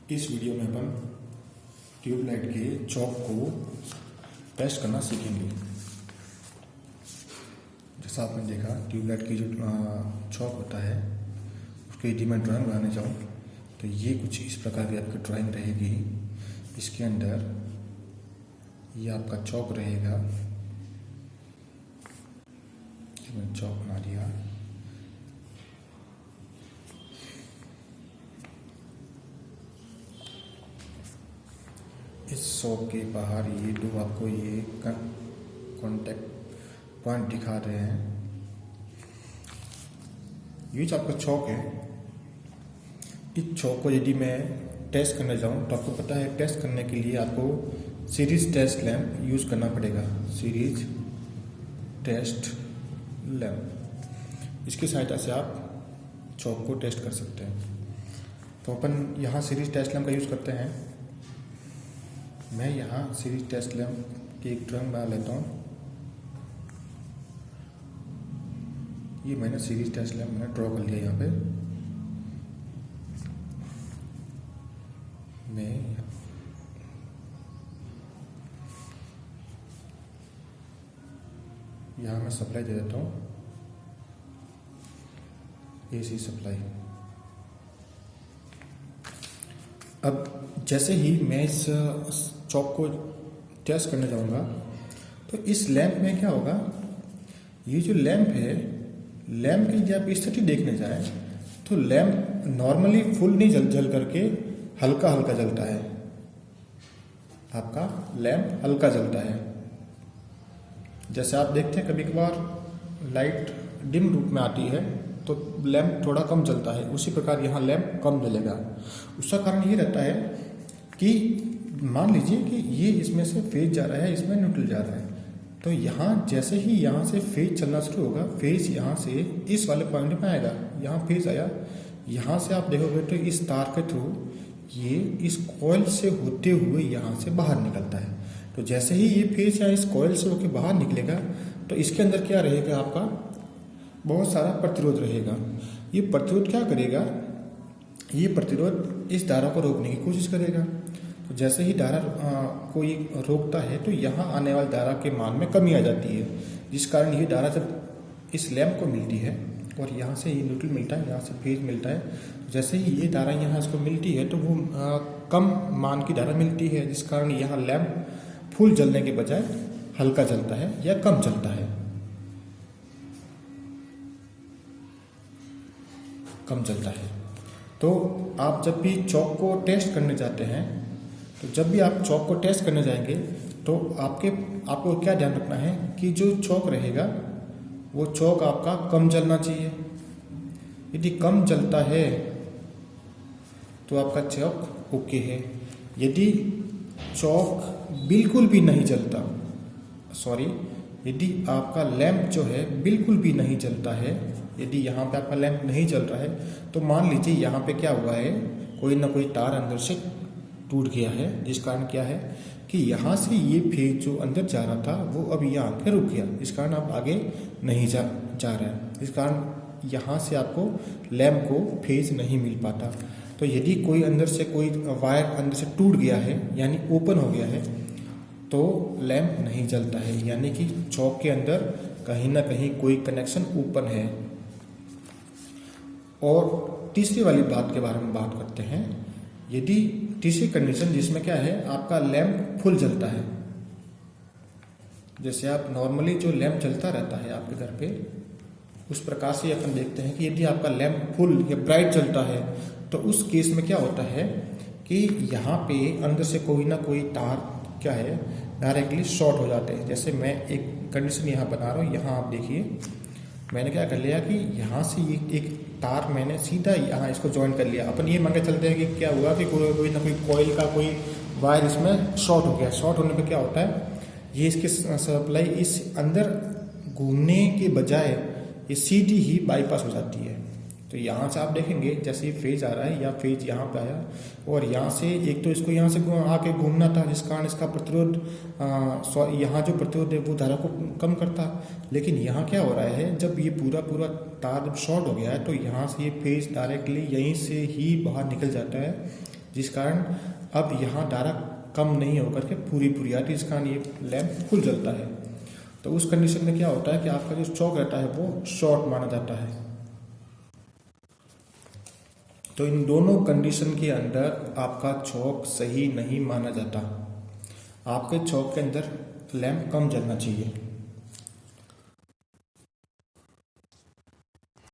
इस वीडियो में अपन ट्यूबलाइट के चौक को टेस्ट करना सीखेंगे। जैसा आपने देखा ट्यूबलाइट की जो चौक होता है उसके यदि मैं ड्राइंग बनाने जाऊँ तो ये कुछ इस प्रकार की आपकी ड्राइंग रहेगी। इसके अंदर ये आपका चौक रहेगा। मैंने चौक बना दिया। इस शॉप के बाहर ये दो आपको ये कॉन्टेक्ट पॉइंट दिखा रहे हैं। ये जो आपका चौक है, इस चौक को यदि मैं टेस्ट करने जाऊं तो आपको पता है टेस्ट करने के लिए आपको सीरीज टेस्ट लैंप यूज़ करना पड़ेगा। सीरीज टेस्ट लैंप, इसकी सहायता से आप चौक को टेस्ट कर सकते हैं। तो अपन यहाँ सीरीज टेस्ट लैंप का यूज़ करते हैं। मैं यहाँ सीरीज टेस्ट लैंप की एक ड्राइंग बना लेता हूँ। ये मैंने सीरीज टेस्ट लैंप मैंने ड्रॉ कर लिया। यहाँ पे मैं यहाँ मैं सप्लाई दे देता हूँ, AC सप्लाई। अब जैसे ही मैं इस चौक को टेस्ट करने जाऊँगा तो इस लैंप में क्या होगा, ये जो लैंप है, लैंप की जब स्थिति देखने जाए तो लैंप नॉर्मली फुल नहीं जल करके हल्का हल्का जलता है। आपका लैंप हल्का जलता है। जैसे आप देखते हैं कभी कभार लाइट डिम रूप में आती है तो लैंप थोड़ा कम जलता है, उसी प्रकार यहाँ लैंप कम जलेगा। उसका कारण ये रहता है कि मान लीजिए कि ये इसमें से फेज जा रहा है, इसमें न्यूट्रल जा रहा है, तो यहाँ जैसे ही यहाँ से फेज चलना शुरू होगा, फेज यहाँ से इस वाले पॉइंट में आएगा। यहाँ फेज आया, यहाँ से आप देखोगे तो इस तार के थ्रू ये इस कॉइल से होते हुए यहाँ से बाहर निकलता है। तो जैसे ही ये फेज या इस कॉइल से होकर बाहर निकलेगा तो इसके अंदर क्या रहेगा, आपका बहुत सारा प्रतिरोध रहेगा। ये प्रतिरोध क्या करेगा, ये प्रतिरोध इस धारा को रोकने की कोशिश करेगा। तो जैसे ही धारा को ये रोकता है तो यहाँ आने वाली धारा के मान में कमी आ जाती है, जिस कारण ये धारा जब इस लैंप को मिलती है और यहाँ से ये न्यूट्रल मिलता है, यहाँ से फेज मिलता है, जैसे ही ये धारा यहाँ इसको मिलती है तो वो कम मान की धारा मिलती है, जिस कारण यहाँ लैंप फुल जलने के बजाय हल्का जलता है या कम जलता है, कम जलता है। तो आप जब भी चौक को टेस्ट करने जाते हैं, तो जब भी आप चौक को टेस्ट करने जाएंगे तो आपको क्या ध्यान रखना है कि जो चौक रहेगा वो चौक आपका कम जलना चाहिए। यदि कम जलता है तो आपका चौक ओके है। यदि चौक बिल्कुल भी नहीं जलता, यदि आपका लैंप जो है बिल्कुल भी नहीं जलता है, यदि यहाँ पे आपका लैंप नहीं जल रहा है तो मान लीजिए यहाँ पे क्या हुआ है, कोई ना कोई तार अंदर से टूट गया है, जिस कारण क्या है कि यहाँ से ये फेज जो अंदर जा रहा था वो अब यहाँ आके रुक गया, इस कारण आप आगे नहीं जा रहा है। इस कारण यहाँ से आपको लैंप को फेज नहीं मिल पाता। तो यदि कोई अंदर से कोई वायर अंदर से टूट गया है यानी ओपन हो गया है तो लैंप नहीं जलता है, यानी कि चौक के अंदर कहीं ना कहीं कोई कनेक्शन ओपन है। और तीसरी वाली बात के बारे में बात करते हैं। यदि तीसरी कंडीशन जिसमें क्या है, आपका लैंप फुल जलता है, जैसे आप नॉर्मली जो लैंप जलता रहता है आपके घर पे, उस प्रकार से अपन देखते हैं कि यदि आपका लैंप फुल या ब्राइट जलता है तो उस केस में क्या होता है कि यहाँ पे अंदर से कोई ना कोई तार क्या है डायरेक्टली शॉर्ट हो जाते हैं। जैसे मैं एक कंडीशन यहाँ बना रहा हूँ, यहाँ आप देखिए मैंने क्या कर लिया कि यहाँ से ये एक तार मैंने सीधा यहाँ इसको ज्वाइन कर लिया। अपन ये मान के चलते हैं कि क्या हुआ कि कोई ना कोई कॉइल का कोई वायर इसमें शॉर्ट हो गया। शॉर्ट होने पे क्या होता है, ये इसकी सप्लाई इस अंदर घूमने के बजाय ये सीधी ही बाईपास हो जाती है। तो यहाँ से आप देखेंगे जैसे ही फेज आ रहा है या फेज यहाँ पे आया और यहाँ से एक तो इसको यहाँ से आके घूमना था, जिस कारण इसका प्रतिरोध यहाँ जो प्रतिरोध है वो धारा को कम करता। लेकिन यहाँ क्या हो रहा है, जब ये पूरा तार जब शॉर्ट हो गया है तो यहाँ से ये फेज डायरेक्टली यहीं से ही बाहर निकल जाता है, जिस कारण अब यहाँ धारा कम नहीं होकर के पूरी पूरी आती है, जिस कारण ये लैंप फुल जलता है। तो उस कंडीशन में क्या होता है कि आपका जो चौक रहता है वो शॉर्ट माना जाता है। तो इन दोनों कंडीशन के अंदर आपका चौक सही नहीं माना जाता। आपके चौक के अंदर लैंप कम जलना चाहिए।